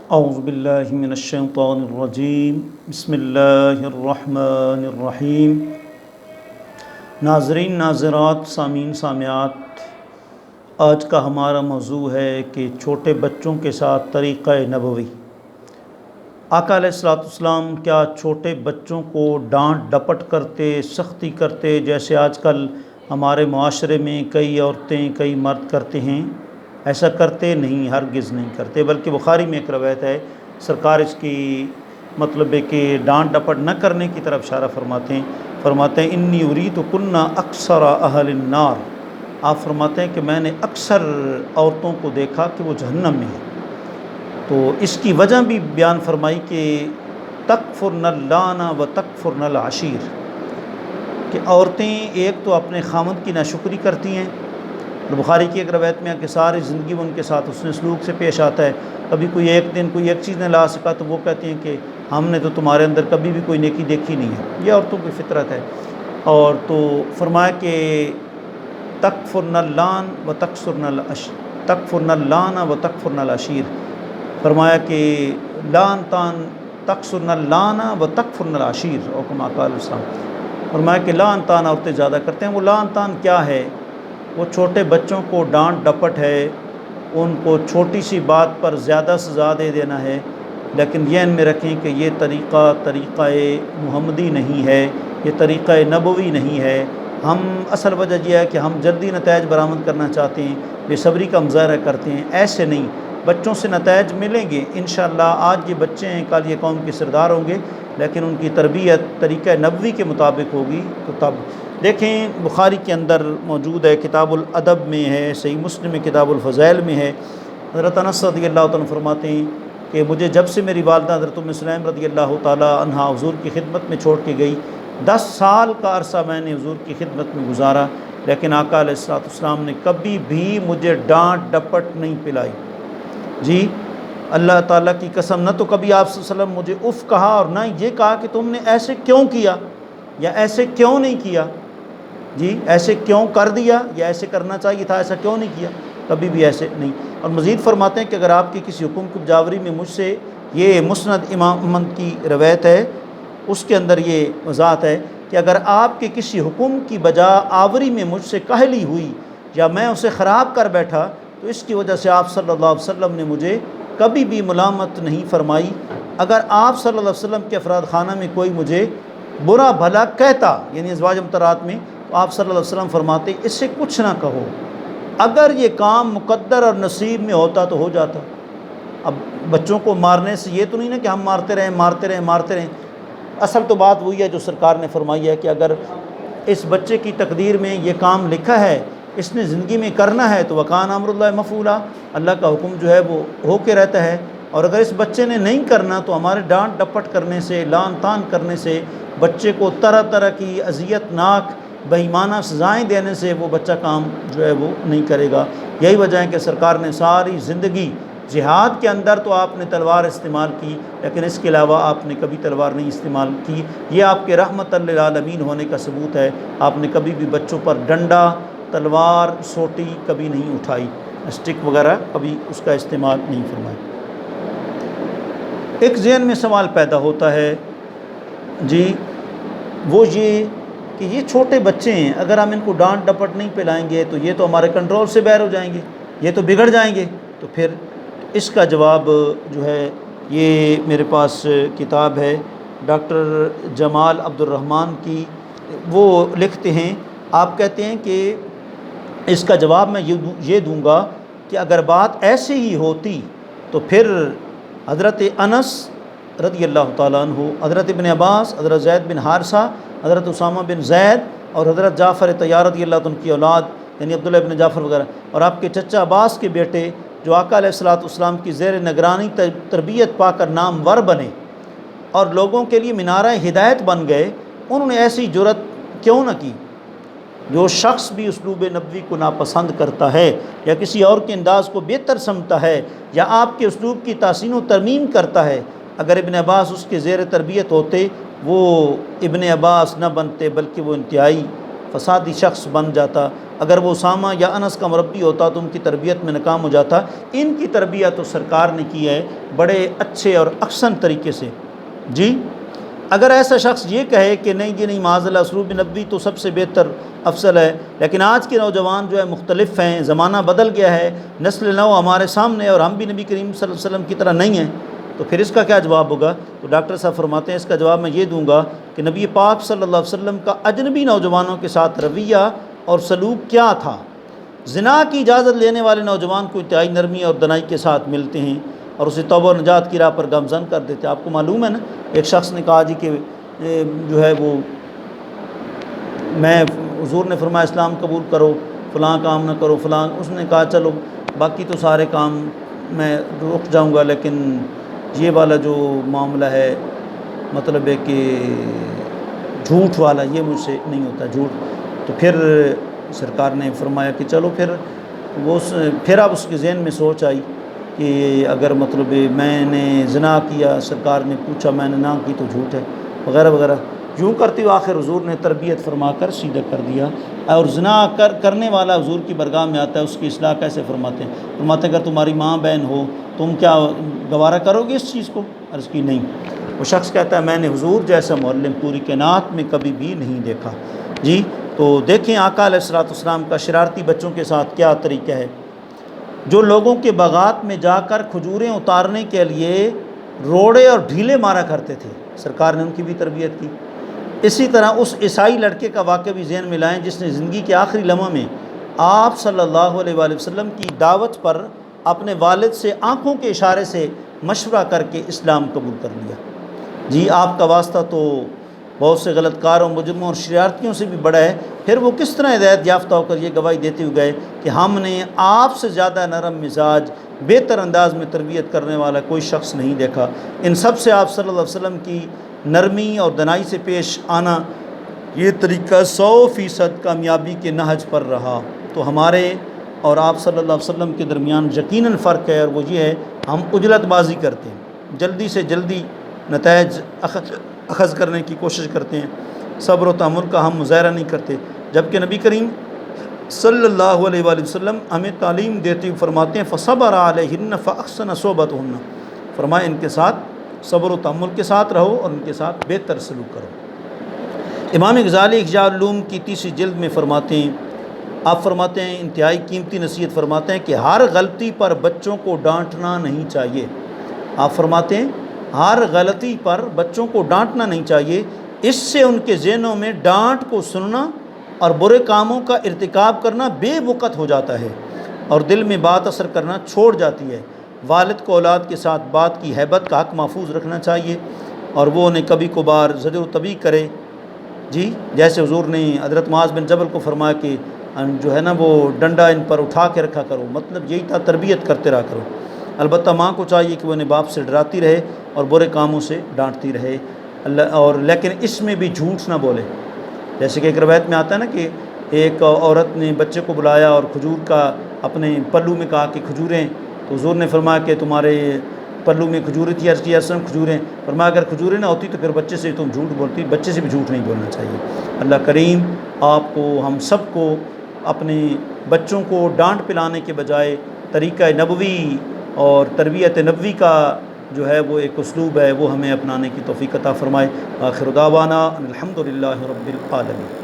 اعوذ باللہ من الشیطان الرجیم، بسم اللہ الرحمن الرحیم۔ ناظرین، ناظرات، سامعین، سامعات، آج کا ہمارا موضوع ہے کہ چھوٹے بچوں کے ساتھ طریقہ نبوی۔ آقا علیہ الصلوۃ والسلام کیا چھوٹے بچوں کو ڈانٹ ڈپٹ کرتے، سختی کرتے جیسے آج کل ہمارے معاشرے میں کئی عورتیں، کئی مرد کرتے ہیں؟ ایسا کرتے نہیں، ہرگز نہیں کرتے، بلکہ بخاری میں ایک روایت ہے، سرکار اس کی مطلب ہے کہ ڈانٹ ڈپٹ نہ کرنے کی طرف اشارہ فرماتے ہیں انی اریدو کنہ اکثر اہل النار۔ آپ فرماتے ہیں کہ میں نے اکثر عورتوں کو دیکھا کہ وہ جہنم میں ہیں۔ تو اس کی وجہ بھی بیان فرمائی کہ تکفرن اللعن و تکفرن العشیر، کہ عورتیں ایک تو اپنے خامد کی ناشکری کرتی ہیں، بخاری کی ایک روایت میں ہے کہ ساری زندگی وہ ان کے ساتھ حسن سلوک سے پیش آتا ہے، کبھی کوئی ایک دن کوئی ایک چیز نہ لا سکا تو وہ کہتی ہیں کہ ہم نے تو تمہارے اندر کبھی بھی کوئی نیکی دیکھی نہیں ہے۔ یہ عورتوں کی فطرت ہے۔ اور تو فرمایا کہ تکفرن اللعن و تکفرن اللعن و تکفرن العشیر، فرمایا کہ لعن تان تکسرن اللعن و تکفرن العشیر، اور کما قال السلام، فرمایا کہ لعن تان عورتیں زیادہ کرتے ہیں۔ وہ لعن تان کیا ہے؟ وہ چھوٹے بچوں کو ڈانٹ ڈپٹ ہے، ان کو چھوٹی سی بات پر زیادہ سزا دے دینا ہے، لیکن یہ ان میں رکھیں کہ یہ طریقہ محمدی نہیں ہے، یہ طریقہ نبوی نہیں ہے۔ ہم اصل وجہ یہ ہے کہ ہم جلدی نتائج برآمد کرنا چاہتے ہیں، بے صبری کا مظاہرہ کرتے ہیں۔ ایسے نہیں، بچوں سے نتائج ملیں گے انشاءاللہ۔ آج یہ بچے ہیں، کل یہ قوم کے سردار ہوں گے، لیکن ان کی تربیت طریقہ نبوی کے مطابق ہوگی تو تب۔ دیکھیں، بخاری کے اندر موجود ہے، کتاب الادب میں ہے، صحیح مسلم میں کتاب الفضائل میں ہے، حضرت انس رضی اللہ تعالیٰ فرماتے ہیں کہ مجھے جب سے میری والدہ حضرت ام سلیم رضی اللہ تعالیٰ عنہا حضور کی خدمت میں چھوڑ کے گئی، 10 سال کا عرصہ میں نے حضور کی خدمت میں گزارا، لیکن آقا علیہ الصلوۃ والسلام نے کبھی بھی مجھے ڈانٹ ڈپٹ نہیں پلائی۔ جی اللہ تعالیٰ کی قسم، نہ تو کبھی آپ صلی اللہ علیہ وسلم مجھے اف کہا، اور نہ یہ کہا کہ تم نے ایسے کیوں کیا یا ایسے کیوں نہیں کیا، جی ایسے کیوں کر دیا یا ایسے کرنا چاہیے تھا، ایسا کیوں نہیں کیا، کبھی بھی ایسے نہیں۔ اور مزید فرماتے ہیں کہ اگر آپ کی کسی حکم کی بجاوری میں مجھ سے، یہ مسند امام احمد کی روایت ہے، اس کے اندر یہ وضاحت ہے کہ اگر آپ کے کسی حکم کی بجا آوری میں مجھ سے کاہلی ہوئی یا میں اسے خراب کر بیٹھا تو اس کی وجہ سے آپ صلی اللہ علیہ وسلم نے مجھے کبھی بھی ملامت نہیں فرمائی۔ اگر آپ صلی اللہ علیہ وسلم کے افراد خانہ میں کوئی مجھے برا بھلا کہتا، یعنی ازواج مطہرات میں، تو آپ صلی اللہ علیہ وسلم فرماتے اس سے کچھ نہ کہو، اگر یہ کام مقدر اور نصیب میں ہوتا تو ہو جاتا۔ اب بچوں کو مارنے سے یہ تو نہیں نا کہ ہم مارتے رہیں۔ اصل تو بات وہی ہے جو سرکار نے فرمائی ہے کہ اگر اس بچے کی تقدیر میں یہ کام لکھا ہے، اس نے زندگی میں کرنا ہے، تو وکان امر اللہ مفعولا، اللہ کا حکم جو ہے وہ ہو کے رہتا ہے۔ اور اگر اس بچے نے نہیں کرنا تو ہمارے ڈانٹ ڈپٹ کرنے سے، لعن طعن کرنے سے، بچے کو طرح طرح کی اذیت ناک بے ایمانہ سزائیں دینے سے وہ بچہ کام جو ہے وہ نہیں کرے گا۔ یہی وجہ ہے کہ سرکار نے ساری زندگی جہاد کے اندر تو آپ نے تلوار استعمال کی، لیکن اس کے علاوہ آپ نے کبھی تلوار نہیں استعمال کی۔ یہ آپ کے رحمت للعالمین ہونے کا ثبوت ہے۔ آپ نے کبھی بھی بچوں پر ڈنڈا، تلوار، سوٹی کبھی نہیں اٹھائی، اسٹک وغیرہ کبھی اس کا استعمال نہیں فرمایا۔ ایک ذہن میں سوال پیدا ہوتا ہے، جی وہ یہ کہ یہ چھوٹے بچے ہیں، اگر ہم ان کو ڈانٹ ڈپٹ نہیں پلائیں گے تو یہ تو ہمارے کنٹرول سے باہر ہو جائیں گے، یہ تو بگڑ جائیں گے۔ تو پھر اس کا جواب جو ہے، یہ میرے پاس کتاب ہے ڈاکٹر جمال عبد الرحمن کی، وہ لکھتے ہیں، آپ کہتے ہیں کہ اس کا جواب میں یہ دوں گا کہ اگر بات ایسے ہی ہوتی تو پھر حضرت انس رضی اللہ تعالیٰ عنہ، حضرت ابن عباس، حضرت زید بن حارثہ، حضرت اسامہ بن زید اور حضرت جعفر طیار رضی اللہ عنہ کی اولاد یعنی عبداللہ ابن جعفر وغیرہ، اور آپ کے چچا عباس کے بیٹے جو آقا علیہ الصلوۃ والسلام کی زیر نگرانی تربیت پا کر نامور بنے اور لوگوں کے لیے مینارہ ہدایت بن گئے، انہوں نے ایسی جرت کیوں نہ کی؟ جو شخص بھی اسلوب نبوی کو ناپسند کرتا ہے یا کسی اور کے انداز کو بہتر سمجھتا ہے یا آپ کے اسلوب کی تحسین و ترمیم کرتا ہے، اگر ابن عباس اس کے زیر تربیت ہوتے وہ ابن عباس نہ بنتے، بلکہ وہ انتہائی فسادی شخص بن جاتا، اگر وہ اسامہ یا انس کا مربی ہوتا تو ان کی تربیت میں ناکام ہو جاتا۔ ان کی تربیت تو سرکار نے کی ہے بڑے اچھے اور احسن طریقے سے۔ جی اگر ایسا شخص یہ کہے کہ نہیں جی نہیں معاذ اللہ اسلوب نبوی تو سب سے بہتر افضل ہے، لیکن آج کے نوجوان جو ہے مختلف ہیں، زمانہ بدل گیا ہے، نسل نو ہمارے سامنے اور ہم بھی نبی کریم صلی اللہ علیہ وسلم کی طرح نہیں ہیں، تو پھر اس کا کیا جواب ہوگا؟ تو ڈاکٹر صاحب فرماتے ہیں اس کا جواب میں یہ دوں گا کہ نبی پاک صلی اللہ علیہ وسلم کا اجنبی نوجوانوں کے ساتھ رویہ اور سلوک کیا تھا۔ زنا کی اجازت لینے والے نوجوان کو انتہائی نرمی اور دنائی کے ساتھ ملتے ہیں اور اسے توبہ و نجات کی راہ پر گامزن کر دیتے ہیں۔ آپ کو معلوم ہے نا، ایک شخص نے کہا جی کہ جو ہے وہ میں حضور نے فرمایا اسلام قبول کرو، فلاں کام نہ کرو فلاں، اس نے کہا چلو باقی تو سارے کام میں رک جاؤں گا، لیکن یہ والا جو معاملہ ہے مطلب ہے کہ جھوٹ والا یہ مجھ سے نہیں ہوتا جھوٹ۔ تو پھر سرکار نے فرمایا کہ چلو پھر اب اس کے ذہن میں سوچ آئی کہ اگر مطلب میں نے زنا کیا، سرکار نے پوچھا میں نے نہ کی تو جھوٹ ہے وغیرہ وغیرہ، یوں کرتے ہوئے آخر حضور نے تربیت فرما کر سیدھا کر دیا۔ اور زنا کرنے والا حضور کی برگاہ میں آتا ہے، اس کی اصلاح کیسے فرماتے ہیں؟ فرماتے ہیں اگر تمہاری ماں بہن ہو تم کیا گوارا کرو گے اس چیز کو؟ عرض کی نہیں۔ وہ شخص کہتا ہے میں نے حضور جیسا معلم پوری کائنات میں کبھی بھی نہیں دیکھا۔ جی تو دیکھیں آقا علیہ الصلوۃ والسلام کا شرارتی بچوں کے ساتھ کیا طریقہ ہے۔ جو لوگوں کے باغات میں جا کر کھجوریں اتارنے کے لیے روڑے اور ڈھیلے مارا کرتے تھے، سرکار نے ان کی بھی تربیت کی۔ اسی طرح اس عیسائی لڑکے کا واقعہ بھی ذہن میں لائیں جس نے زندگی کے آخری لمحوں میں آپ صلی اللہ علیہ وآلہ وسلم کی دعوت پر اپنے والد سے آنکھوں کے اشارے سے مشورہ کر کے اسلام قبول کر لیا۔ جی آپ کا واسطہ تو بہت سے غلط کاروں، مجرموں اور شرارتیوں سے بھی بڑا ہے، پھر وہ کس طرح ہدایت یافتہ ہو کر یہ گواہی دیتے ہوئے گئے کہ ہم نے آپ سے زیادہ نرم مزاج، بہتر انداز میں تربیت کرنے والا کوئی شخص نہیں دیکھا۔ ان سب سے آپ صلی اللہ علیہ وسلم کی نرمی اور دنائی سے پیش آنا، یہ طریقہ 100% کامیابی کے نہج پر رہا۔ تو ہمارے اور آپ صلی اللہ علیہ وسلم کے درمیان یقیناً فرق ہے، اور وہ یہ ہے ہم عجلت بازی کرتے ہیں، جلدی سے جلدی نتائج اخذ کرنے کی کوشش کرتے ہیں، صبر و تحمل کا ہم مظاہرہ نہیں کرتے، جبکہ نبی کریم صلی اللہ علیہ وآلہ وسلم ہمیں تعلیم دیتے ہوئے فرماتے ہیں فصبر علیہن فاحسن صحبتہن، فرمائے ان کے ساتھ صبر و تحمل کے ساتھ رہو اور ان کے ساتھ بہتر سلوک کرو۔ امام غزالی احیاء العلوم کی 3 جلد میں فرماتے ہیں، آپ فرماتے ہیں انتہائی قیمتی نصیحت فرماتے ہیں کہ ہر غلطی پر بچوں کو ڈانٹنا نہیں چاہیے۔ آپ فرماتے ہیں ہر غلطی پر بچوں کو ڈانٹنا نہیں چاہیے، اس سے ان کے ذہنوں میں ڈانٹ کو سننا اور برے کاموں کا ارتکاب کرنا بے وقت ہو جاتا ہے اور دل میں بات اثر کرنا چھوڑ جاتی ہے۔ والد کو اولاد کے ساتھ بات کی ہیبت کا حق محفوظ رکھنا چاہیے اور وہ انہیں کبھی کبھار زجر و تنبیہ کرے، جی جیسے حضور نے حضرت معاذ بن جبل کو فرمایا کہ جو ہے نا وہ ڈنڈا ان پر اٹھا کے رکھا کرو، مطلب یہی تھا تربیت کرتے رہا کرو۔ البتہ ماں کو چاہیے کہ وہ انہیں باپ سے ڈراتی رہے اور برے کاموں سے ڈانٹتی رہے، لیکن اس میں بھی جھوٹ نہ بولے۔ جیسے کہ ایک روایت میں آتا ہے نا کہ ایک عورت نے بچے کو بلایا اور کھجور کا اپنے پلو میں کہا کہ کھجوریں، تو حضور نے فرمایا کہ تمہارے پلو میں کھجوریں تھی، عرض کی اصل کھجوریں، فرمایا اگر کھجوریں نہ ہوتی تو پھر بچے سے تم جھوٹ بولتی، بچے سے بھی جھوٹ نہیں بولنا چاہیے۔ اللہ کریم آپ کو ہم سب کو اپنے بچوں کو ڈانٹ پلانے کے بجائے طریقہ نبوی اور تربیت نبوی کا جو ہے وہ ایک اسلوب ہے وہ ہمیں اپنانے کی توفیق عطا فرمائے۔ آخر دعوانا الحمدللہ رب العالمین۔